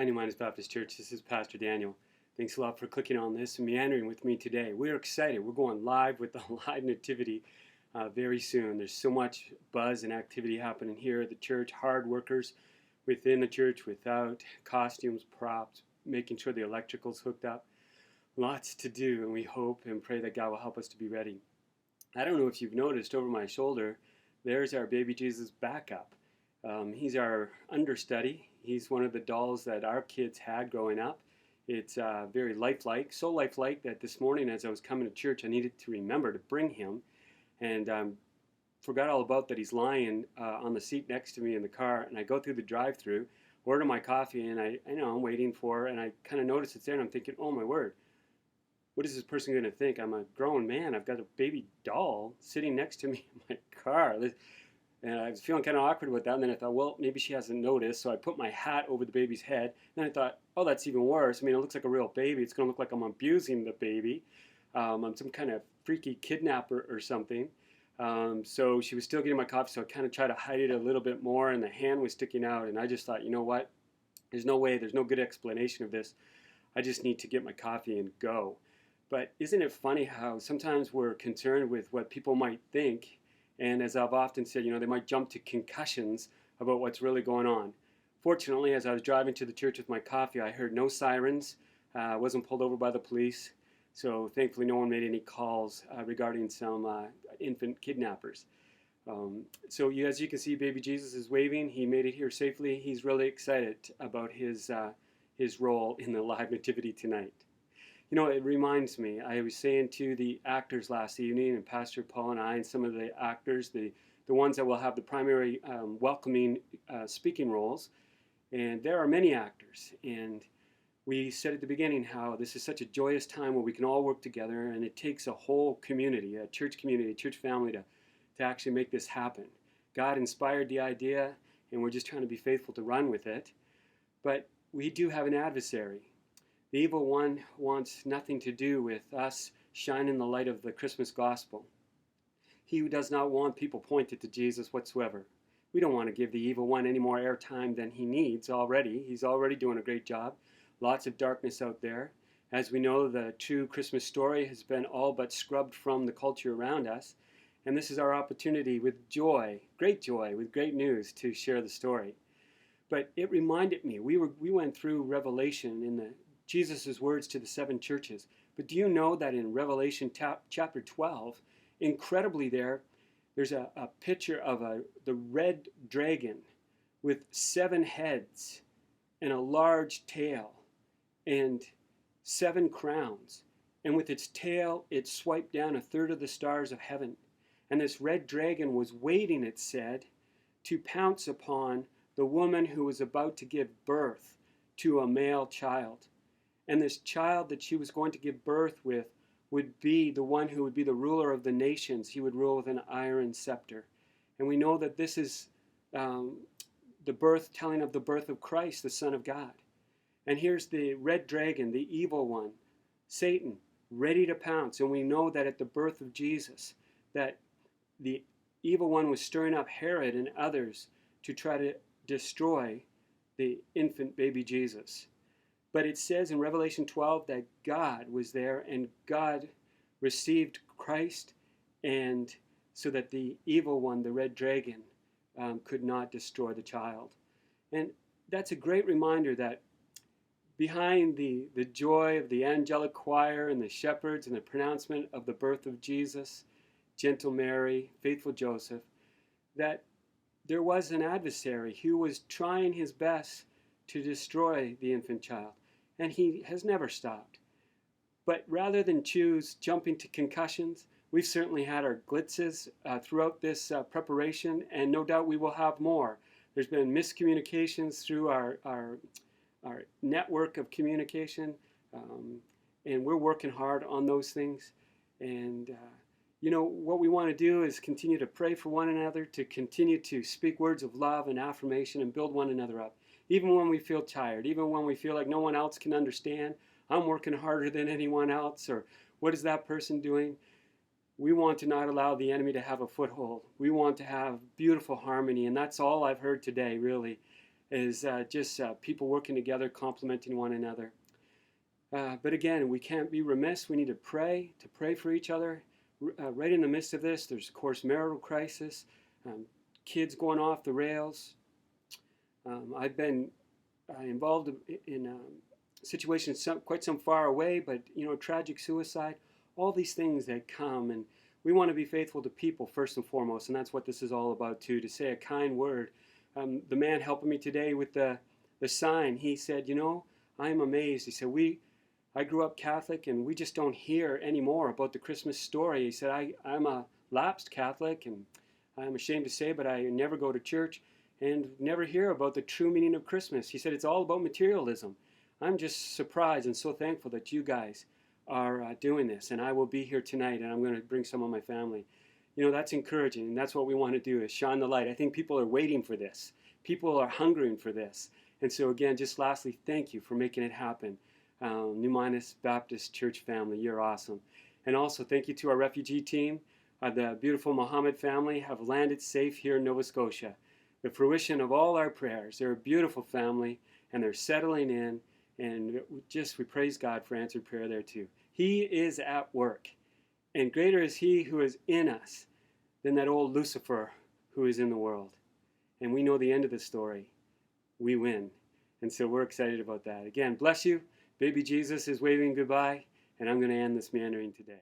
Hi, New Minds Baptist Church. This is Pastor Daniel. Thanks a lot for clicking on this and meandering with me today. We're excited. We're going live with the live nativity very soon. There's so much buzz and activity happening here at the church. Hard workers within the church, without, costumes, props, making sure the electrical's hooked up. Lots to do, and we hope and pray that God will help us to be ready. I don't know if you've noticed over my shoulder, there's our baby Jesus backup. He's our understudy. He's one of the dolls that our kids had growing up. It's very lifelike, so lifelike that this morning as I was coming to church, I needed to remember to bring him, and forgot all about that he's lying on the seat next to me in the car, and I go through the drive-thru, order my coffee, and I'm waiting for, and I kind of notice it's there, and I'm thinking, oh my word, what is this person going to think? I'm a grown man. I've got a baby doll sitting next to me in my car. And I was feeling kind of awkward with that. And then I thought, well, maybe she hasn't noticed. So I put my hat over the baby's head. And then I thought, oh, that's even worse. I mean, it looks like a real baby. It's going to look like I'm abusing the baby. I'm some kind of freaky kidnapper or something. So she was still getting my coffee. So I kind of tried to hide it a little bit more. And the hand was sticking out. And I just thought, you know what? There's no way. There's no good explanation of this. I just need to get my coffee and go. But isn't it funny how sometimes we're concerned with what people might think, and as I've often said, they might jump to concussions about what's really going on. Fortunately, as I was driving to the church with my coffee, I heard no sirens, wasn't pulled over by the police, so thankfully no one made any calls regarding some infant kidnappers. As you can see, baby Jesus is waving. He made it here safely. He's really excited about his role in the live nativity tonight. It reminds me, I was saying to the actors last evening, and Pastor Paul and I, and some of the actors, the ones that will have the primary welcoming speaking roles, and there are many actors, and we said at the beginning how this is such a joyous time where we can all work together, and it takes a whole community, a church family to actually make this happen. God inspired the idea, and we're just trying to be faithful to run with it, but we do have an adversary. The evil one wants nothing to do with us shining the light of the Christmas gospel. He does not want people pointed to Jesus whatsoever. We don't want to give the evil one any more airtime than he needs already. He's already doing a great job. Lots of darkness out there. As we know, the true Christmas story has been all but scrubbed from the culture around us. And this is our opportunity with joy, with great news to share the story. But it reminded me, we went through Revelation in Jesus' words to the 7 churches. But do you know that in Revelation chapter 12, incredibly there's a picture of the red dragon with 7 heads and a large tail and 7 crowns. And with its tail, it swiped down 1/3 of the stars of heaven. And this red dragon was waiting, it said, to pounce upon the woman who was about to give birth to a male child. And this child that she was going to give birth with would be the one who would be the ruler of the nations. He would rule with an iron scepter. And we know that this is telling of the birth of Christ, the Son of God. And here's the red dragon, the evil one, Satan, ready to pounce. And we know that at the birth of Jesus, that the evil one was stirring up Herod and others to try to destroy the infant baby Jesus. But it says in Revelation 12 that God was there and God received Christ, and so that the evil one, the red dragon, could not destroy the child. And that's a great reminder that behind the joy of the angelic choir and the shepherds and the pronouncement of the birth of Jesus, gentle Mary, faithful Joseph, that there was an adversary who was trying his best to destroy the infant child. And he has never stopped. But rather than choose jumping to concussions, we've certainly had our glitzes throughout this preparation, and no doubt we will have more. There's been miscommunications through our network of communication, and we're working hard on those things. And what we want to do is continue to pray for one another, to continue to speak words of love and affirmation and build one another up. Even when we feel tired, even when we feel like no one else can understand, I'm working harder than anyone else, or what is that person doing? We want to not allow the enemy to have a foothold. We want to have beautiful harmony, and that's all I've heard today, really. as just people working together, complementing one another. But again, we can't be remiss. We need to pray for each other. Right in the midst of this, there's, of course, marital crisis, kids going off the rails. I've been involved in situations quite some far away, but, tragic suicide, all these things that come. And we want to be faithful to people first and foremost, and that's what this is all about too, to say a kind word. The man helping me today with the sign, he said, I'm amazed. He said, I grew up Catholic, and we just don't hear anymore about the Christmas story. He said, I'm a lapsed Catholic, and I'm ashamed to say, but I never go to church and never hear about the true meaning of Christmas. He said, it's all about materialism. I'm just surprised and so thankful that you guys are doing this, and I will be here tonight, and I'm going to bring some of my family. That's encouraging, and that's what we want to do, is shine the light. I think people are waiting for this. People are hungering for this. And so again, just lastly, thank you for making it happen. New Minas Baptist Church family, you're awesome. And also thank you to our refugee team. The beautiful Mohammed family have landed safe here in Nova Scotia. The fruition of all our prayers. They're a beautiful family, and they're settling in, and we praise God for answered prayer there too. He is at work, and greater is He who is in us than that old Lucifer who is in the world. And we know the end of the story. We win. And so we're excited about that. Again, bless you. Baby Jesus is waving goodbye, and I'm going to end this meandering today.